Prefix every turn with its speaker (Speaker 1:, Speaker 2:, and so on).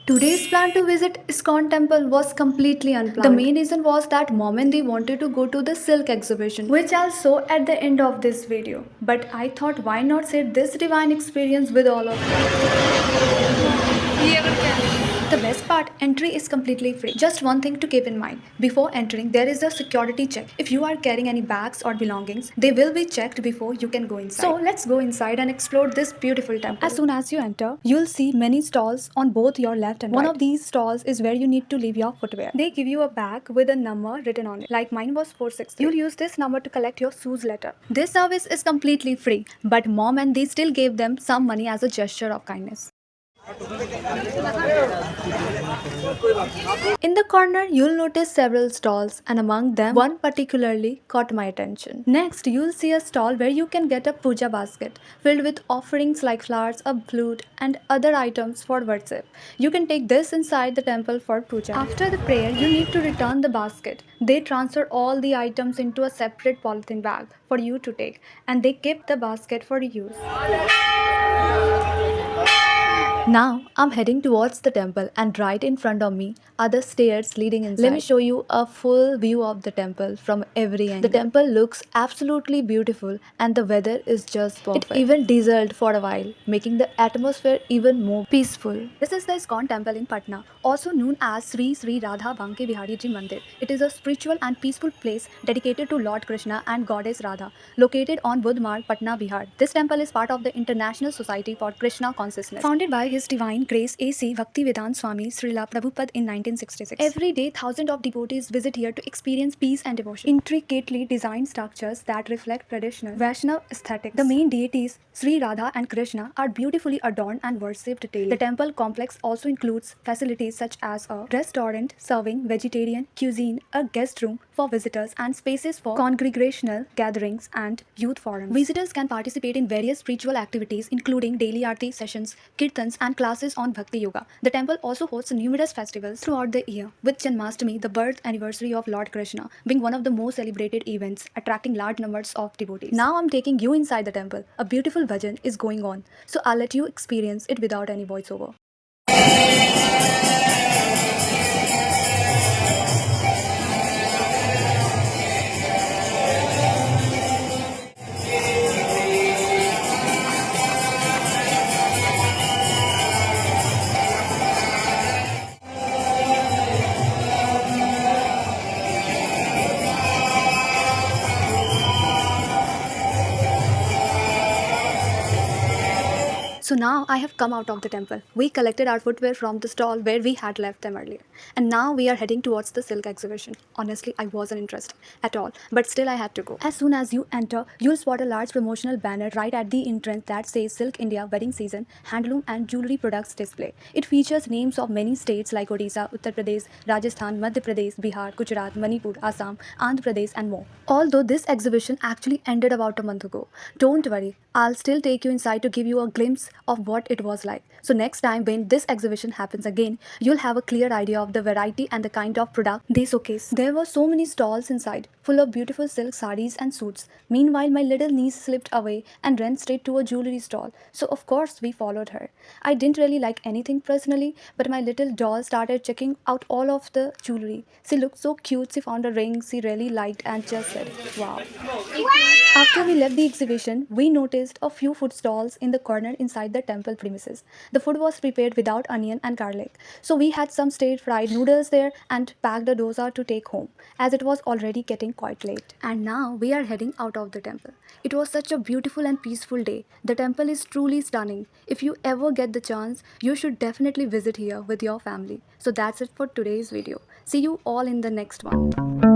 Speaker 1: Today's plan to visit ISKCON temple was completely unplanned. The main reason was that mom and they wanted to go to the silk exhibition, which I'll show at the end of this video. But I thought why not share this divine experience with all of you. The best part, entry is completely free. Just one thing to keep in mind. Before entering, there is a security check. If you are carrying any bags or belongings, they will be checked before you can go inside. So let's go inside and explore this beautiful temple. As soon as you enter, you'll see many stalls on both your left and right. One of these stalls is where you need to leave your footwear. They give you a bag with a number written on it. Like mine was 460. You'll use this number to collect your shoes later. This service is completely free, but mom and they still gave them some money as a gesture of kindness. In the corner, you'll notice several stalls, and among them, one particularly caught my attention. Next, you'll see a stall where you can get a puja basket filled with offerings like flowers, a flute, and other items for worship. You can take this inside the temple for puja. After the prayer, you need to return the basket. They transfer all the items into a separate polythene bag for you to take, and they keep the basket for use. Now I'm heading towards the temple, and right in front of me are the stairs leading inside. Let me show you a full view of the temple from every angle. The temple looks absolutely beautiful and the weather is just perfect. It even drizzled for a while, making the atmosphere even more peaceful. This is the ISKCON temple in Patna, also known as Sri Sri Radha Banke Bihari Ji Mandir. It is a spiritual and peaceful place dedicated to Lord Krishna and Goddess Radha, located on Budh Marg, Patna, Bihar. This temple is part of the International Society for Krishna Consciousness, founded by His Divine Grace A.C. Bhaktivedanta Swami Srila Prabhupada in 1966. Every day, thousands of devotees visit here to experience peace and devotion. Intricately designed structures that reflect traditional Vaishnava aesthetics. The main deities, Sri Radha and Krishna, are beautifully adorned and worshipped daily. The temple complex also includes facilities such as a restaurant serving vegetarian cuisine, a guest room for visitors, and spaces for congregational gatherings and youth forums. Visitors can participate in various spiritual activities including daily aarti sessions, kirtans, and classes on Bhakti Yoga. The temple also hosts numerous festivals throughout the year, with Janmashtami, the birth anniversary of Lord Krishna, being one of the most celebrated events, attracting large numbers of devotees. Now I'm taking you inside the temple. A beautiful bhajan is going on, so I'll let you experience it without any voiceover. So now I have come out of the temple. We collected our footwear from the stall where we had left them earlier. And now we are heading towards the silk exhibition. Honestly, I wasn't interested at all, but still I had to go. As soon as you enter, you'll spot a large promotional banner right at the entrance that says Silk India Wedding Season Handloom and Jewelry Products Display. It features names of many states like Odisha, Uttar Pradesh, Rajasthan, Madhya Pradesh, Bihar, Gujarat, Manipur, Assam, Andhra Pradesh, and more. Although this exhibition actually ended about a month ago, don't worry, I'll still take you inside to give you a glimpse of what it was like. So next time when this exhibition happens again, you'll have a clear idea of the variety and the kind of product they showcase. There were so many stalls inside, full of beautiful silk sarees and suits. Meanwhile, my little niece slipped away and ran straight to a jewelry stall. So of course we followed her. I didn't really like anything personally, but my little doll started checking out all of the jewelry. She looked so cute. She found a ring she really liked and just said, "Wow." After we left the exhibition, we noticed a few food stalls in the corner inside the temple premises. The food was prepared without onion and garlic, so we had some stir-fried noodles there and packed a dosa to take home, as it was already getting quite late. And now we are heading out of the temple. It was such a beautiful and peaceful day. The temple is truly stunning. If you ever get the chance, you should definitely visit here with your family. So that's it for today's video. See you all in the next one.